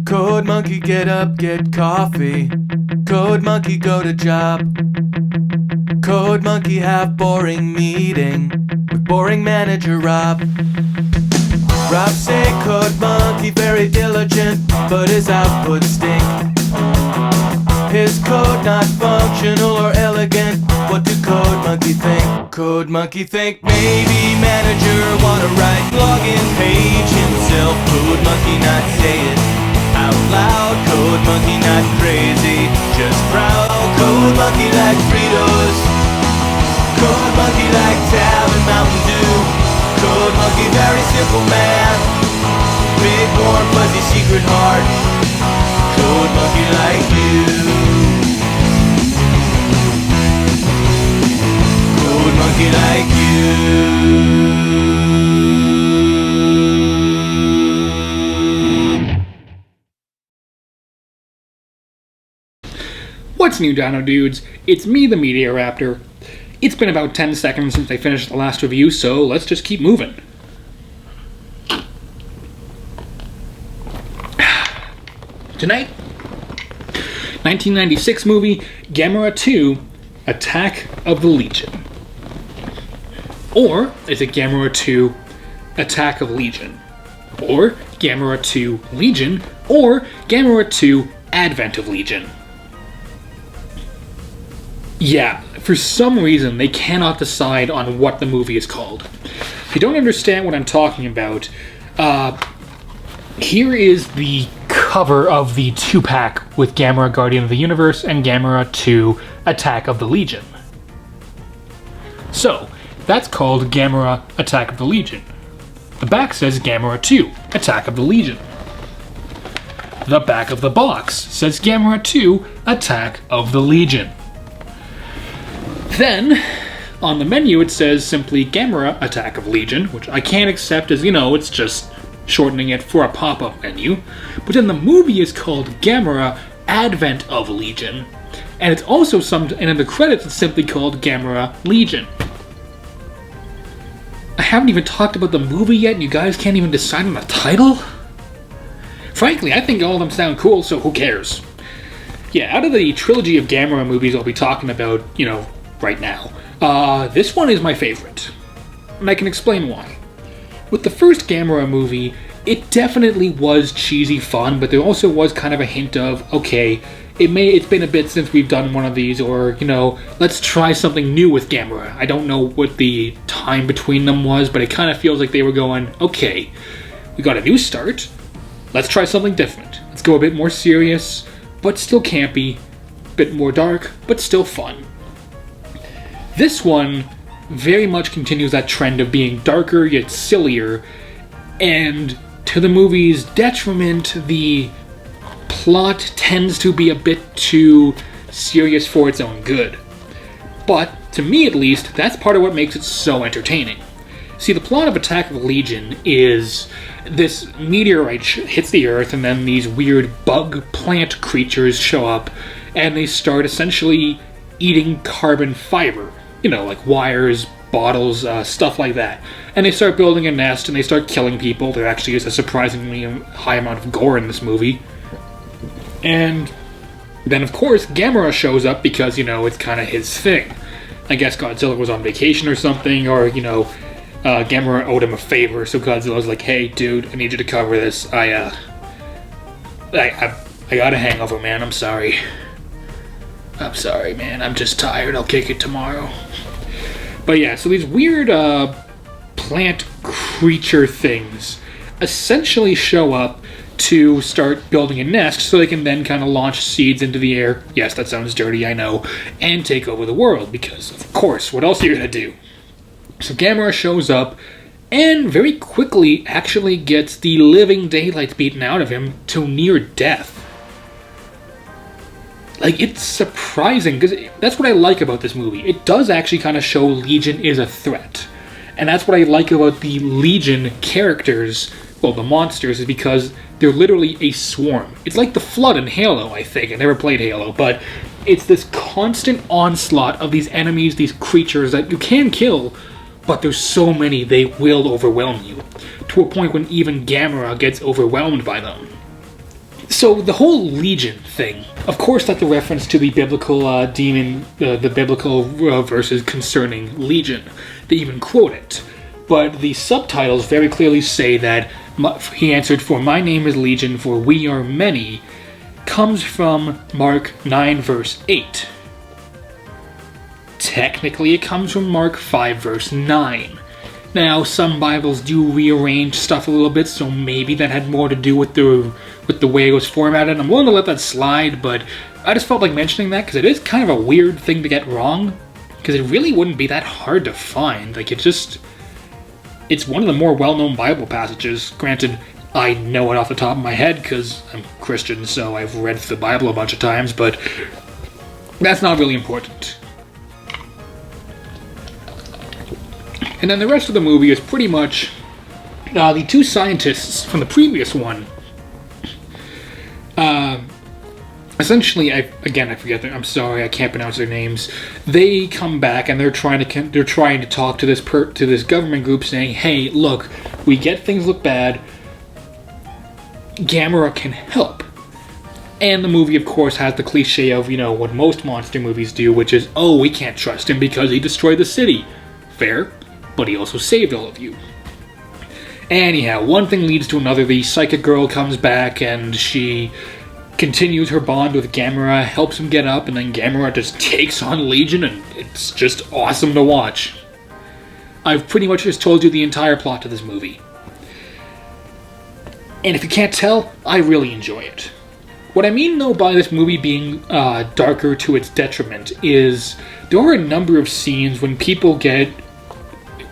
Code monkey get up, get coffee. Code monkey go to job. Code monkey have boring meeting with boring manager Rob. Rob say code monkey very diligent, but his output stink. His code not functional or elegant. What do code monkey think? Code monkey think maybe manager wanna write login page himself. Code monkey not say it out loud. Code monkey not crazy, just proud. Code monkey like Fritos. Code monkey like Tab and Mountain Dew. Code monkey very simple man. Big warm fuzzy secret heart. Code monkey like you. Code monkey like you. What's new, Dino Dudes? It's me, the Media Raptor. It's been about 10 seconds since I finished the last review, so let's just keep moving. Tonight, 1996 movie Gamera 2, Attack of the Legion. Or is it Gamera 2, Attack of Legion? Or Gamera 2, Legion? Or Gamera 2, Advent of Legion? Yeah, for some reason they cannot decide on what the movie is called. If you don't understand what I'm talking about, here is the cover of the 2-pack with Gamera Guardian of the Universe and Gamera 2 Attack of the Legion. So, that's called Gamera Attack of the Legion. The back says Gamera 2 Attack of the Legion. The back of the box says Gamera 2 Attack of the Legion. Then, on the menu it says simply Gamera Attack of Legion, which I can't accept as, it's just shortening it for a pop-up menu. But then the movie is called Gamera Advent of Legion, and it's also and in the credits it's simply called Gamera Legion. I haven't even talked about the movie yet, and you guys can't even decide on the title? Frankly, I think all of them sound cool, so who cares? Yeah, out of the trilogy of Gamera movies I'll be talking about, right now, this one is my favorite. And I can explain why. With the first Gamera movie, it definitely was cheesy fun, but there also was kind of a hint of, okay, it's been a bit since we've done one of these, or, let's try something new with Gamera. I don't know what the time between them was, but it kind of feels like they were going, okay, we got a new start, let's try something different. Let's go a bit more serious, but still campy, a bit more dark, but still fun. This one very much continues that trend of being darker yet sillier, and to the movie's detriment, the plot tends to be a bit too serious for its own good. But, to me at least, that's part of what makes it so entertaining. See, the plot of Attack of the Legion is this meteorite hits the Earth, and then these weird bug plant creatures show up, and they start essentially eating carbon fiber. Like wires, bottles, stuff like that. And they start building a nest, and they start killing people. There actually is a surprisingly high amount of gore in this movie. And then, of course, Gamera shows up because, it's kind of his thing. I guess Godzilla was on vacation or something, or, Gamera owed him a favor, so Godzilla's like, hey, dude, I need you to cover this. I got a hangover, man, I'm sorry. I'm sorry, man, I'm just tired, I'll kick it tomorrow. But yeah, so these weird plant creature things essentially show up to start building a nest so they can then kind of launch seeds into the air. Yes, that sounds dirty, I know. And take over the world, because, of course, what else are you going to do? So Gamera shows up and very quickly actually gets the living daylights beaten out of him to near death. Like, it's surprising, because that's what I like about this movie. It does actually kind of show Legion is a threat. And that's what I like about the Legion characters, well, the monsters, is because they're literally a swarm. It's like the Flood in Halo, I think. I never played Halo, but it's this constant onslaught of these enemies, these creatures that you can kill, but there's so many they will overwhelm you, to a point when even Gamera gets overwhelmed by them. So the whole Legion thing, of course, that's a reference to the biblical demon, the biblical verses concerning Legion. They even quote it. But the subtitles very clearly say that he answered, "For my name is Legion, for we are many," comes from Mark 9 verse 8. Technically, it comes from Mark 5 verse 9. Now, some Bibles do rearrange stuff a little bit, so maybe that had more to do with the way it was formatted. I'm willing to let that slide, but I just felt like mentioning that because it is kind of a weird thing to get wrong, because it really wouldn't be that hard to find. Like, it's one of the more well-known Bible passages. Granted, I know it off the top of my head because I'm Christian, so I've read the Bible a bunch of times, but that's not really important. And then the rest of the movie is pretty much the two scientists from the previous one. Essentially, I forget I'm sorry, I can't pronounce their names. They come back and they're trying to talk to this government group, saying, "Hey, look, we get things look bad. Gamera can help." And the movie, of course, has the cliche of, what most monster movies do, which is, "Oh, we can't trust him because he destroyed the city." Fair, but he also saved all of you. Anyhow, one thing leads to another. The psychic girl comes back and she continues her bond with Gamera, helps him get up, and then Gamera just takes on Legion, and it's just awesome to watch. I've pretty much just told you the entire plot to this movie. And if you can't tell, I really enjoy it. What I mean, though, by this movie being darker to its detriment is there are a number of scenes when people get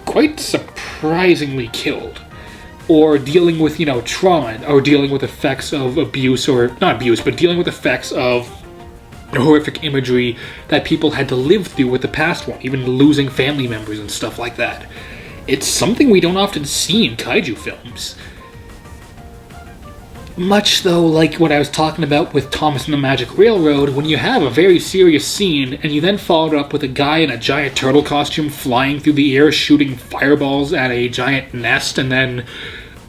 quite surprisingly killed, or dealing with, trauma, or dealing with effects of abuse, or not abuse, but dealing with effects of horrific imagery that people had to live through with the past one, even losing family members and stuff like that. It's something we don't often see in kaiju films. Much though, like what I was talking about with Thomas and the Magic Railroad, when you have a very serious scene, and you then follow it up with a guy in a giant turtle costume flying through the air, shooting fireballs at a giant nest, and then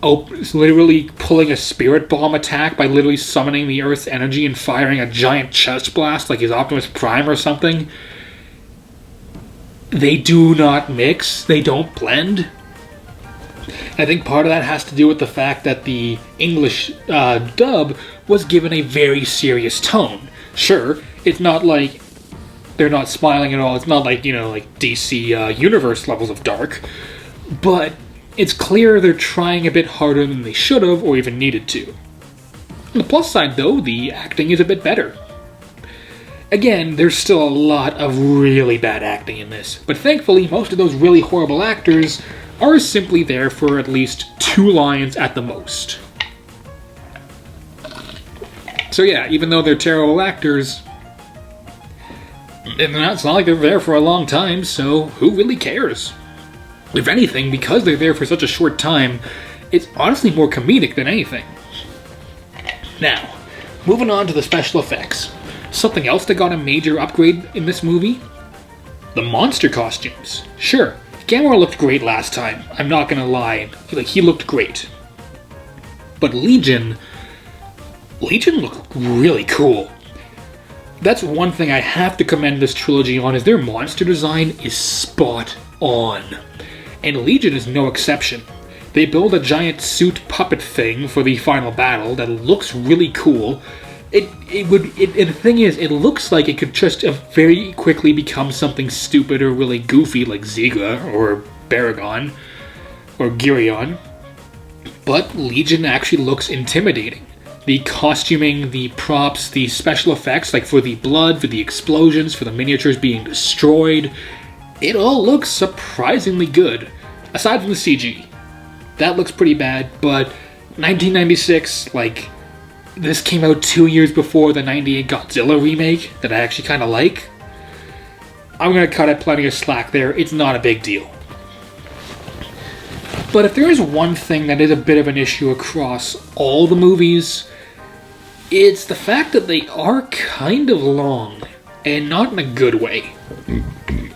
literally pulling a spirit bomb attack by literally summoning the Earth's energy and firing a giant chest blast like his Optimus Prime or something. They do not mix, they don't blend. I think part of that has to do with the fact that the English dub was given a very serious tone. Sure, it's not like they're not smiling at all. It's not like, like DC Universe levels of dark. But it's clear they're trying a bit harder than they should have or even needed to. On the plus side, though, the acting is a bit better. Again, there's still a lot of really bad acting in this, but thankfully most of those really horrible actors are simply there for at least 2 lines at the most. So yeah, even though they're terrible actors, it's not like they're there for a long time, so who really cares? If anything, because they're there for such a short time, it's honestly more comedic than anything. Now, moving on to the special effects. Something else that got a major upgrade in this movie? The monster costumes. Sure, Gamera looked great last time, I'm not gonna lie. He looked great. But Legion looked really cool. That's one thing I have to commend this trilogy on, is their monster design is spot on. And Legion is no exception. They build a giant suit puppet thing for the final battle that looks really cool. And the thing is, it looks like it could just very quickly become something stupid or really goofy like Ziga or Baragon or Girion. But Legion actually looks intimidating. The costuming, the props, the special effects, like for the blood, for the explosions, for the miniatures being destroyed, it all looks surprisingly good. Aside from the CG. That looks pretty bad, but 1996, this came out 2 years before the 98 Godzilla remake that I actually kind of like. I'm going to cut it plenty of slack there. It's not a big deal. But if there is one thing that is a bit of an issue across all the movies, it's the fact that they are kind of long, and not in a good way.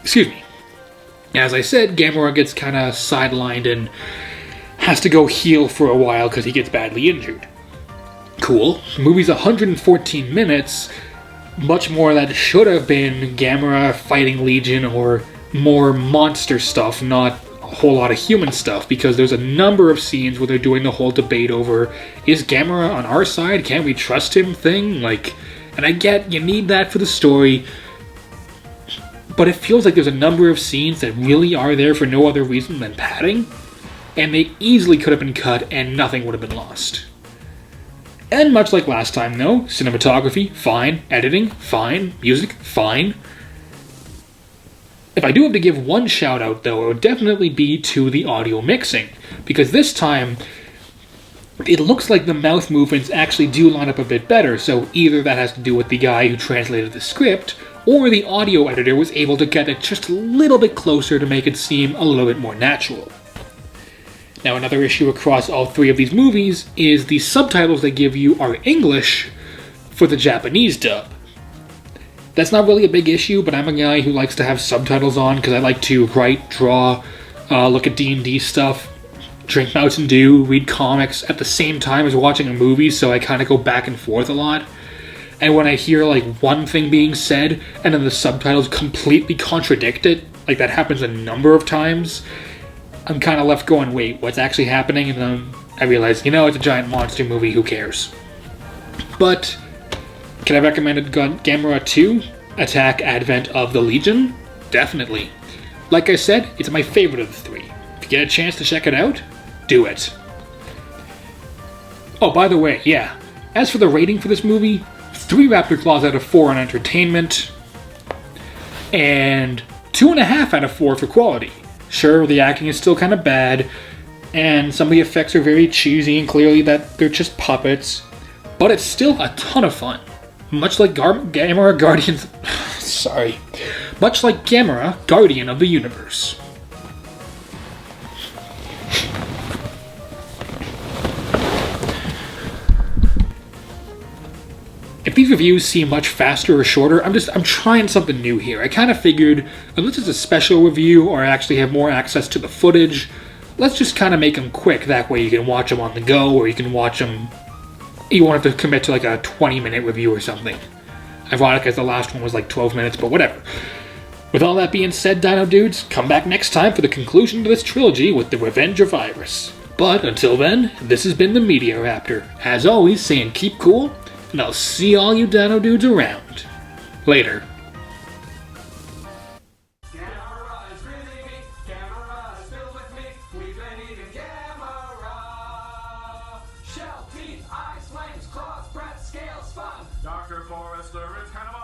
Excuse me. As I said, Gamera gets kind of sidelined and has to go heal for a while because he gets badly injured. Cool. The movie's 114 minutes. Much more that should have been Gamera fighting Legion or more monster stuff, not a whole lot of human stuff, because there's a number of scenes where they're doing the whole debate over, is Gamera on our side? Can't we trust him thing? And I get you need that for the story, but it feels like there's a number of scenes that really are there for no other reason than padding, and they easily could have been cut and nothing would have been lost. And much like last time though, cinematography, fine, editing, fine, music, fine. If I do have to give one shout out though, it would definitely be to the audio mixing, because this time it looks like the mouth movements actually do line up a bit better, so either that has to do with the guy who translated the script, or the audio editor was able to get it just a little bit closer to make it seem a little bit more natural. Now, another issue across all three of these movies is the subtitles they give you are English for the Japanese dub. That's not really a big issue, but I'm a guy who likes to have subtitles on because I like to write, draw, look at D&D stuff, drink Mountain Dew, read comics at the same time as watching a movie, so I kind of go back and forth a lot. And when I hear one thing being said and then the subtitles completely contradict it, that happens a number of times, I'm kind of left going, wait, what's actually happening? And then I realize, it's a giant monster movie, who cares? But can I recommend Gamera 2, Attack Advent of the Legion? Definitely. Like I said, it's my favorite of the three. If you get a chance to check it out, do it. Oh, by the way, yeah, as for the rating for this movie, 3 Raptor Claws out of 4 on entertainment, and 2.5 out of 4 for quality. Sure, the acting is still kind of bad, and some of the effects are very cheesy and clearly that they're just puppets, but it's still a ton of fun. Much like Gamera Guardians... Sorry. Much like Gamera, Guardian of the Universe. If these reviews seem much faster or shorter, I'm trying something new here. I kind of figured, unless it's a special review or I actually have more access to the footage, let's just kind of make them quick. That way you can watch them on the go, or you can watch them... You won't have to commit to a 20-minute review or something. Ironic as the last one was 12 minutes, but whatever. With all that being said, Dino Dudes, come back next time for the conclusion to this trilogy with The Revenge of Virus. But until then, this has been the Media Raptor. As always, saying keep cool, and I'll see all you Dino Dudes around. Later. Gamera is really me. Gamera is filled with me. We've been eating Gamera. Shell, teeth, eyes, flames, claws, breath, scales, fun. Dr. Forrester is kind of